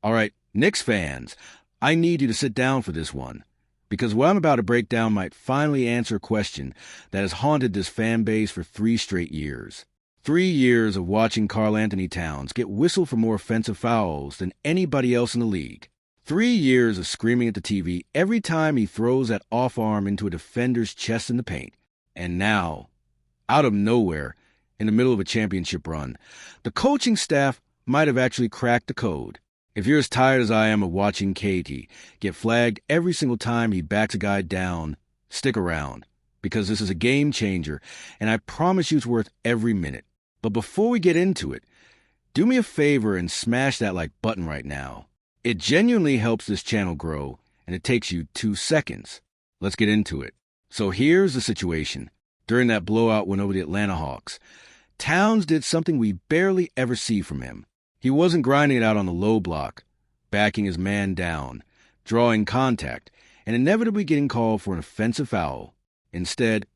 All right, Knicks fans, I need you to sit down for this one, because what I'm about to break down might finally answer a question that has haunted this fan base for 3 straight years. 3 years of watching Karl Anthony Towns get whistled for more offensive fouls than anybody else in the league. 3 years of screaming at the TV every time he throws that off arm into a defender's chest in the paint. And now, out of nowhere, in the middle of a championship run, the coaching staff might have actually cracked the code. If you're as tired as I am of watching KT get flagged every single time he backs a guy down, stick around, because this is a game changer, and I promise you it's worth every minute. But before we get into it, do me a favor and smash that like button right now. It genuinely helps this channel grow, and it takes you 2 seconds. Let's get into it. So here's the situation. During that blowout win over the Atlanta Hawks, Towns did something we barely ever see from him. He wasn't grinding it out on the low block, backing his man down, drawing contact, and inevitably getting called for an offensive foul. Instead,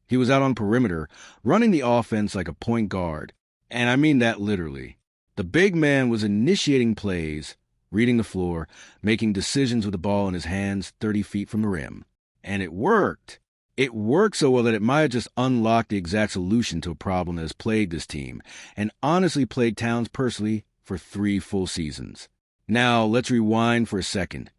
he was out on perimeter, running the offense like a point guard. And I mean that literally. The big man was initiating plays, reading the floor, making decisions with the ball in his hands 30 feet from the rim. And it worked. It worked so well that it might have just unlocked the exact solution to a problem that has plagued this team, and honestly plagued Towns personally for 3 full seasons. Now, let's rewind for a second,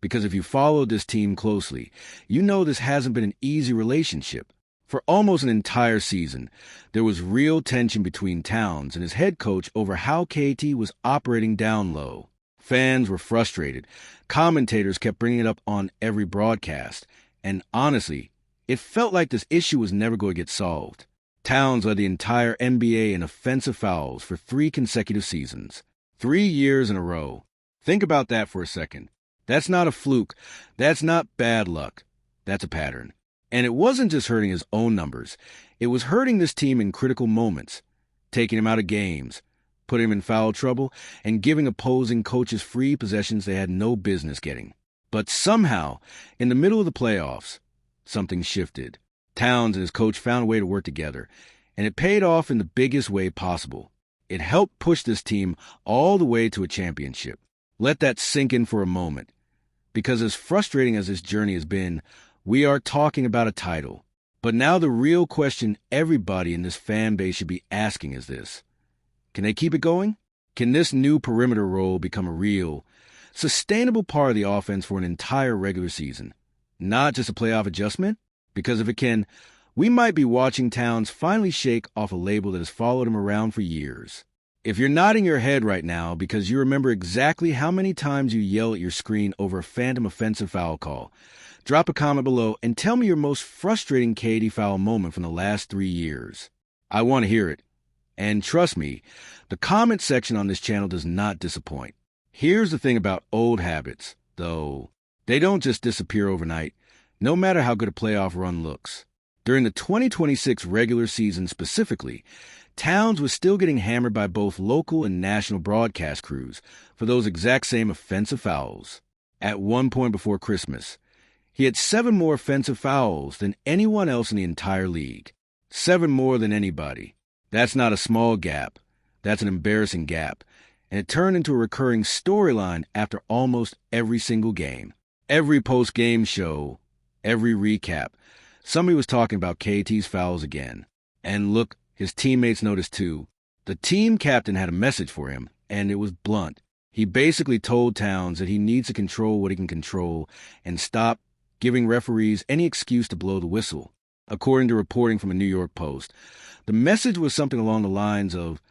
because if you followed this team closely, you know this hasn't been an easy relationship. For almost an entire season, there was real tension between Towns and his head coach over how KT was operating down low. Fans were frustrated. Commentators kept bringing it up on every broadcast. And honestly, it felt like this issue was never going to get solved. Towns led the entire NBA in offensive fouls for 3 consecutive seasons. 3 years in a row. Think about that for a second. That's not a fluke. That's not bad luck. That's a pattern. And it wasn't just hurting his own numbers. It was hurting this team in critical moments, taking him out of games, putting him in foul trouble, and giving opposing coaches free possessions they had no business getting. But somehow, in the middle of the playoffs, something shifted. Towns and his coach found a way to work together, and it paid off in the biggest way possible. It helped push this team all the way to a championship. Let that sink in for a moment, because as frustrating as this journey has been, we are talking about a title. But now the real question everybody in this fan base should be asking is this. Can they keep it going? Can this new perimeter role become a real, sustainable part of the offense for an entire regular season? Not just a playoff adjustment? Because if it can, we might be watching Towns finally shake off a label that has followed him around for years. If you're nodding your head right now because you remember exactly how many times you yell at your screen over a phantom offensive foul call, drop a comment below and tell me your most frustrating KD foul moment from the last 3 years. I want to hear it. And trust me, the comment section on this channel does not disappoint. Here's the thing about old habits, though. They don't just disappear overnight, no matter how good a playoff run looks. During the 2026 regular season specifically, Towns was still getting hammered by both local and national broadcast crews for those exact same offensive fouls. At one point before Christmas, he had 7 more offensive fouls than anyone else in the entire league. 7 more than anybody. That's not a small gap. That's an embarrassing gap. And it turned into a recurring storyline after almost every single game. Every post-game show, every recap, somebody was talking about KT's fouls again. And look, his teammates noticed too. The team captain had a message for him, and it was blunt. He basically told Towns that he needs to control what he can control and stop giving referees any excuse to blow the whistle. According to reporting from a New York Post, the message was something along the lines of,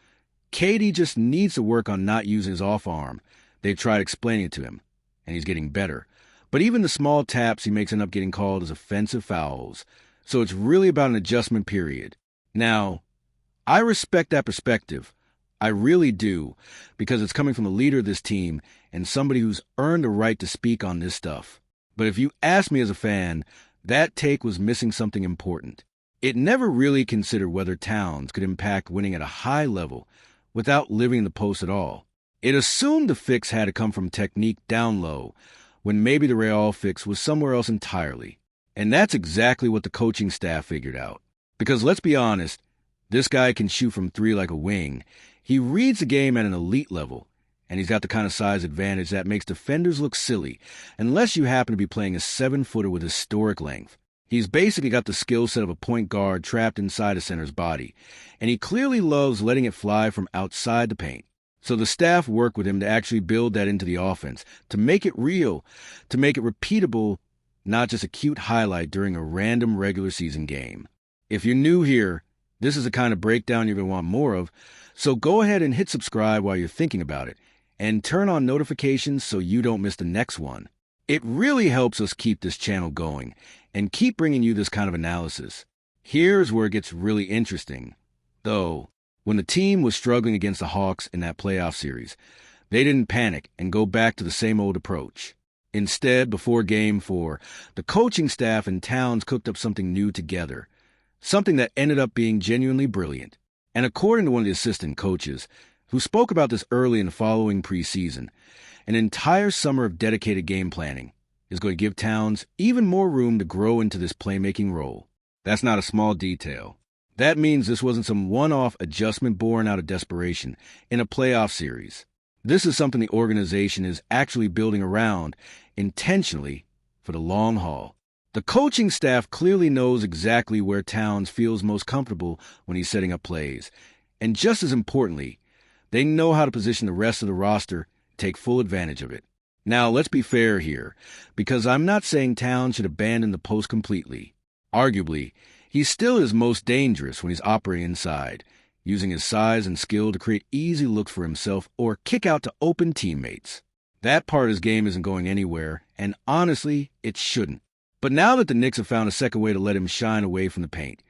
KD just needs to work on not using his off arm. They've tried explaining it to him, and he's getting better. But even the small taps he makes end up getting called as offensive fouls. So it's really about an adjustment period. Now, I respect that perspective. I really do, because it's coming from the leader of this team and somebody who's earned the right to speak on this stuff. But if you ask me as a fan, that take was missing something important. It never really considered whether Towns could impact winning at a high level without living in the post at all. It assumed the fix had to come from technique down low, when maybe the real fix was somewhere else entirely. And that's exactly what the coaching staff figured out. Because let's be honest, this guy can shoot from 3 like a wing. He reads the game at an elite level, and he's got the kind of size advantage that makes defenders look silly, unless you happen to be playing a 7-footer with historic length. He's basically got the skill set of a point guard trapped inside a center's body, and he clearly loves letting it fly from outside the paint. So the staff work with him to actually build that into the offense, to make it real, to make it repeatable, not just a cute highlight during a random regular season game. If you're new here, this is the kind of breakdown you're going to want more of, so go ahead and hit subscribe while you're thinking about it, and turn on notifications so you don't miss the next one. It really helps us keep this channel going and keep bringing you this kind of analysis. Here's where it gets really interesting, though. When the team was struggling against the Hawks in that playoff series, they didn't panic and go back to the same old approach. Instead, before Game 4, the coaching staff and Towns cooked up something new together, something that ended up being genuinely brilliant. And according to one of the assistant coaches, who spoke about this early in the following preseason, an entire summer of dedicated game planning is going to give Towns even more room to grow into this playmaking role. That's not a small detail. That means this wasn't some one-off adjustment born out of desperation in a playoff series. This is something the organization is actually building around intentionally for the long haul. The coaching staff clearly knows exactly where Towns feels most comfortable when he's setting up plays. And just as importantly, they know how to position the rest of the roster to take full advantage of it. Now, let's be fair here, because I'm not saying Towns should abandon the post completely. Arguably, he still is most dangerous when he's operating inside, using his size and skill to create easy looks for himself or kick out to open teammates. That part of his game isn't going anywhere, and honestly, it shouldn't. But now that the Knicks have found a second way to let him shine away from the paint,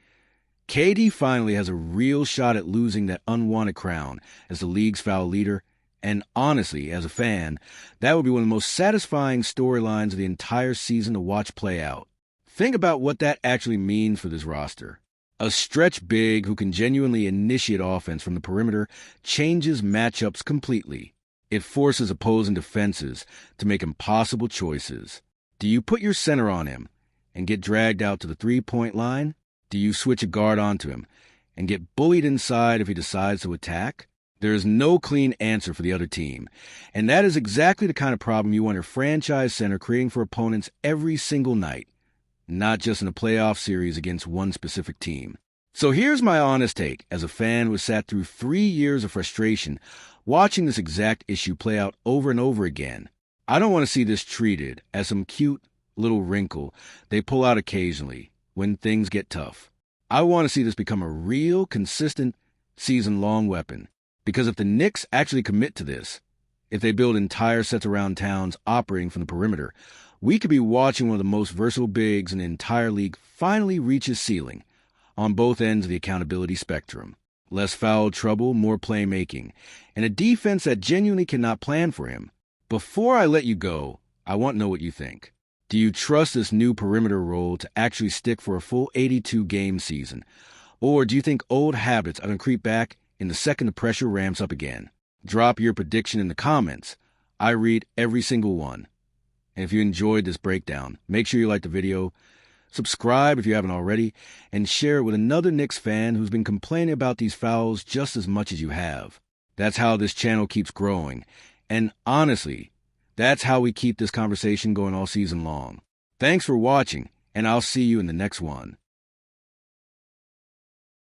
KD finally has a real shot at losing that unwanted crown as the league's foul leader, and honestly, as a fan, that would be one of the most satisfying storylines of the entire season to watch play out. Think about what that actually means for this roster. A stretch big who can genuinely initiate offense from the perimeter changes matchups completely. It forces opposing defenses to make impossible choices. Do you put your center on him and get dragged out to the three-point line? Do you switch a guard onto him and get bullied inside if he decides to attack? There is no clean answer for the other team, and that is exactly the kind of problem you want your franchise center creating for opponents every single night, not just in a playoff series against one specific team. So here's my honest take as a fan who has sat through 3 years of frustration watching this exact issue play out over and over again. I don't want to see this treated as some cute little wrinkle they pull out occasionally when things get tough. I want to see this become a real, consistent, season-long weapon. Because if the Knicks actually commit to this, if they build entire sets around Towns operating from the perimeter, we could be watching one of the most versatile bigs in the entire league finally reach his ceiling on both ends of the accountability spectrum. Less foul trouble, more playmaking, and a defense that genuinely cannot plan for him. Before I let you go, I want to know what you think. Do you trust this new perimeter role to actually stick for a full 82-game season? Or do you think old habits are going to creep back in the second the pressure ramps up again? Drop your prediction in the comments. I read every single one. And if you enjoyed this breakdown, make sure you like the video, subscribe if you haven't already, and share it with another Knicks fan who's been complaining about these fouls just as much as you have. That's how this channel keeps growing. And honestly, that's how we keep this conversation going all season long. Thanks for watching, and I'll see you in the next one.